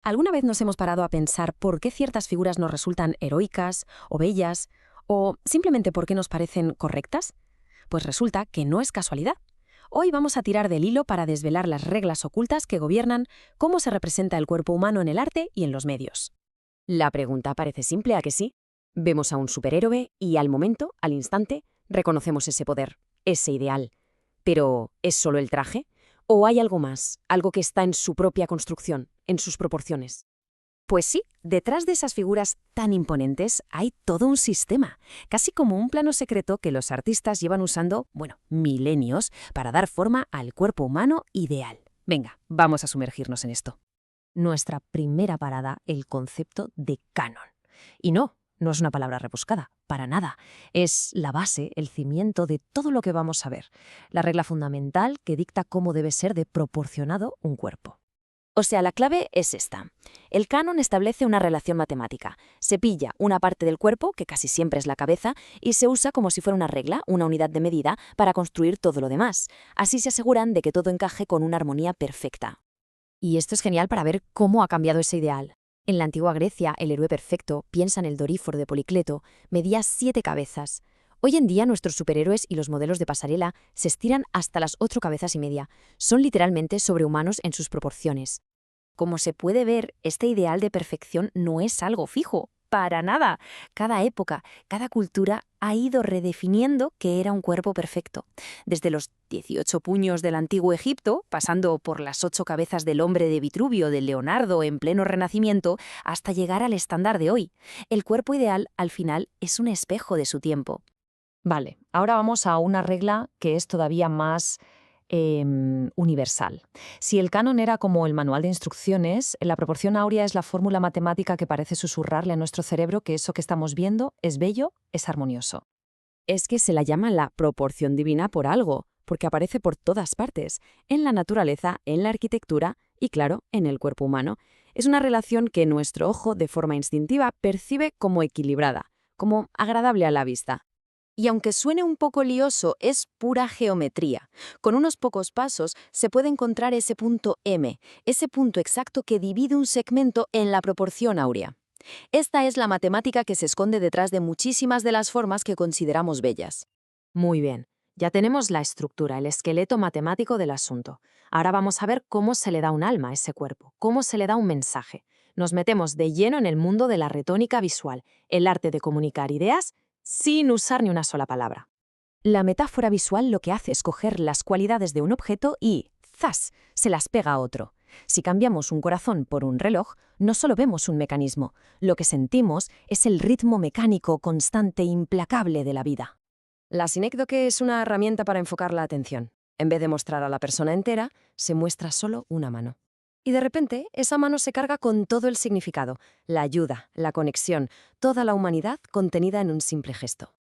¿Alguna vez nos hemos parado a pensar por qué ciertas figuras nos resultan heroicas o bellas, o simplemente por qué nos parecen correctas? Pues resulta que no es casualidad. Hoy vamos a tirar del hilo para desvelar las reglas ocultas que gobiernan cómo se representa el cuerpo humano en el arte y en los medios. La pregunta parece simple, ¿a que sí? Vemos a un superhéroe y al momento, al instante, reconocemos ese poder, ese ideal. ¿Pero es solo el traje? ¿O hay algo más, algo que está en su propia construcción, en sus proporciones? Pues sí, detrás de esas figuras tan imponentes hay todo un sistema, casi como un plano secreto que los artistas llevan usando, milenios, para dar forma al cuerpo humano ideal. Venga, vamos a sumergirnos en esto. Nuestra primera parada, el concepto de canon. Y no es una palabra rebuscada, para nada. Es la base, el cimiento de todo lo que vamos a ver, la regla fundamental que dicta cómo debe ser de proporcionado un cuerpo. O sea, la clave es esta. El canon establece una relación matemática. Se pilla una parte del cuerpo, que casi siempre es la cabeza, y se usa como si fuera una regla, una unidad de medida, para construir todo lo demás. Así se aseguran de que todo encaje con una armonía perfecta. Y esto es genial para ver cómo ha cambiado ese ideal. En la antigua Grecia, el héroe perfecto, piensa en el Doríforo de Policleto, medía 7 cabezas. Hoy en día nuestros superhéroes y los modelos de pasarela se estiran hasta las 8 cabezas y media. Son literalmente sobrehumanos en sus proporciones. Como se puede ver, este ideal de perfección no es algo fijo, para nada. Cada época, cada cultura ha ido redefiniendo qué era un cuerpo perfecto. Desde los 18 puños del antiguo Egipto, pasando por las 8 cabezas del hombre de Vitruvio de Leonardo en pleno Renacimiento, hasta llegar al estándar de hoy. El cuerpo ideal, al final, es un espejo de su tiempo. Vale, ahora vamos a una regla que es todavía más universal. Si el canon era como el manual de instrucciones, la proporción áurea es la fórmula matemática que parece susurrarle a nuestro cerebro que eso que estamos viendo es bello, es armonioso. Es que se la llama la proporción divina por algo, porque aparece por todas partes, en la naturaleza, en la arquitectura y, claro, en el cuerpo humano. Es una relación que nuestro ojo, de forma instintiva, percibe como equilibrada, como agradable a la vista. Y aunque suene un poco lioso, es pura geometría. Con unos pocos pasos se puede encontrar ese punto M, ese punto exacto que divide un segmento en la proporción áurea. Esta es la matemática que se esconde detrás de muchísimas de las formas que consideramos bellas. Muy bien, ya tenemos la estructura, el esqueleto matemático del asunto. Ahora vamos a ver cómo se le da un alma a ese cuerpo, cómo se le da un mensaje. Nos metemos de lleno en el mundo de la retónica visual, el arte de comunicar ideas sin usar ni una sola palabra. La metáfora visual lo que hace es coger las cualidades de un objeto y, ¡zas!, se las pega a otro. Si cambiamos un corazón por un reloj, no solo vemos un mecanismo, lo que sentimos es el ritmo mecánico constante e implacable de la vida. La sinécdoque es una herramienta para enfocar la atención. En vez de mostrar a la persona entera, se muestra solo una mano. Y de repente, esa mano se carga con todo el significado, la ayuda, la conexión, toda la humanidad contenida en un simple gesto.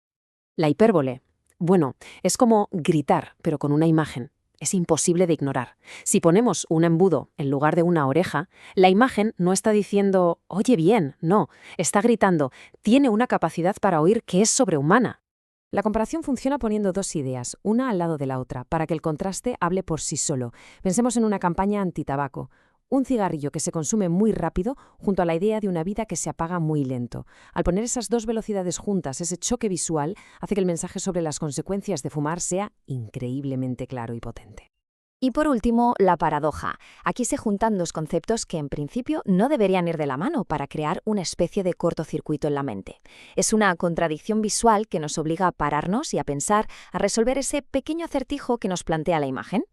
La hipérbole. Bueno, es como gritar, pero con una imagen. Es imposible de ignorar. Si ponemos un embudo en lugar de una oreja, la imagen no está diciendo «oye bien», no, está gritando «tiene una capacidad para oír que es sobrehumana». La comparación funciona poniendo dos ideas, una al lado de la otra, para que el contraste hable por sí solo. Pensemos en una campaña antitabaco. Un cigarrillo que se consume muy rápido junto a la idea de una vida que se apaga muy lento. Al poner esas dos velocidades juntas, ese choque visual hace que el mensaje sobre las consecuencias de fumar sea increíblemente claro y potente. Y por último, la paradoja. Aquí se juntan dos conceptos que en principio no deberían ir de la mano para crear una especie de cortocircuito en la mente. Es una contradicción visual que nos obliga a pararnos y a pensar, a resolver ese pequeño acertijo que nos plantea la imagen.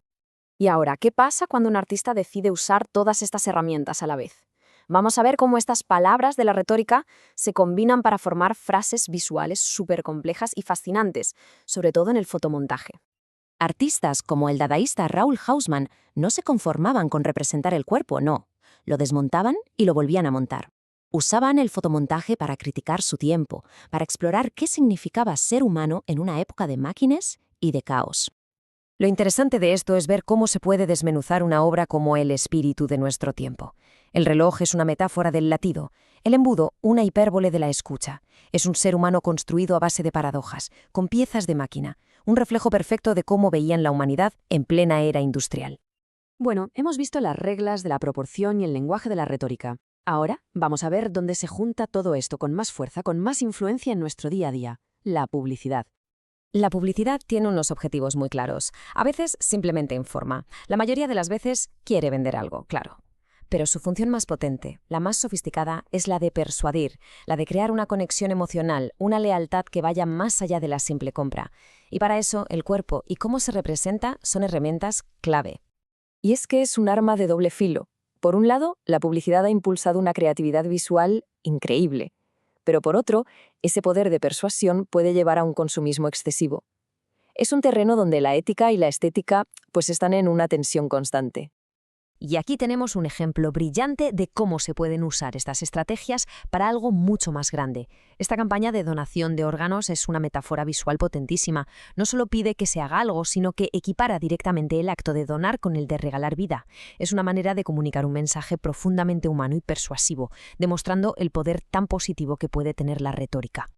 Y ahora, ¿qué pasa cuando un artista decide usar todas estas herramientas a la vez? Vamos a ver cómo estas palabras de la retórica se combinan para formar frases visuales súper complejas y fascinantes, sobre todo en el fotomontaje. Artistas como el dadaísta Raoul Hausmann no se conformaban con representar el cuerpo, no. Lo desmontaban y lo volvían a montar. Usaban el fotomontaje para criticar su tiempo, para explorar qué significaba ser humano en una época de máquinas y de caos. Lo interesante de esto es ver cómo se puede desmenuzar una obra como el espíritu de nuestro tiempo. El reloj es una metáfora del latido, el embudo una hipérbole de la escucha. Es un ser humano construido a base de paradojas, con piezas de máquina, un reflejo perfecto de cómo veían la humanidad en plena era industrial. Bueno, hemos visto las reglas de la proporción y el lenguaje de la retórica. Ahora vamos a ver dónde se junta todo esto con más fuerza, con más influencia en nuestro día a día: la publicidad. La publicidad tiene unos objetivos muy claros. A veces simplemente informa. La mayoría de las veces quiere vender algo, claro. Pero su función más potente, la más sofisticada, es la de persuadir, la de crear una conexión emocional, una lealtad que vaya más allá de la simple compra. Y para eso, el cuerpo y cómo se representa son herramientas clave. Y es que es un arma de doble filo. Por un lado, la publicidad ha impulsado una creatividad visual increíble, pero por otro, ese poder de persuasión puede llevar a un consumismo excesivo. Es un terreno donde la ética y la estética pues están en una tensión constante. Y aquí tenemos un ejemplo brillante de cómo se pueden usar estas estrategias para algo mucho más grande. Esta campaña de donación de órganos es una metáfora visual potentísima. No solo pide que se haga algo, sino que equipara directamente el acto de donar con el de regalar vida. Es una manera de comunicar un mensaje profundamente humano y persuasivo, demostrando el poder tan positivo que puede tener la retórica.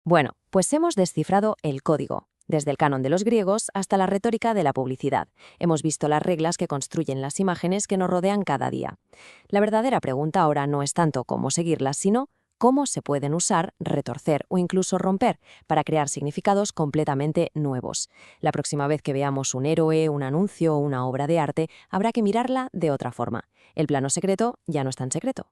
Bueno, pues hemos descifrado el código, desde el canon de los griegos hasta la retórica de la publicidad. Hemos visto las reglas que construyen las imágenes que nos rodean cada día. La verdadera pregunta ahora no es tanto cómo seguirlas, sino cómo se pueden usar, retorcer o incluso romper para crear significados completamente nuevos. La próxima vez que veamos un héroe, un anuncio o una obra de arte, habrá que mirarla de otra forma. El plano secreto ya no es tan secreto.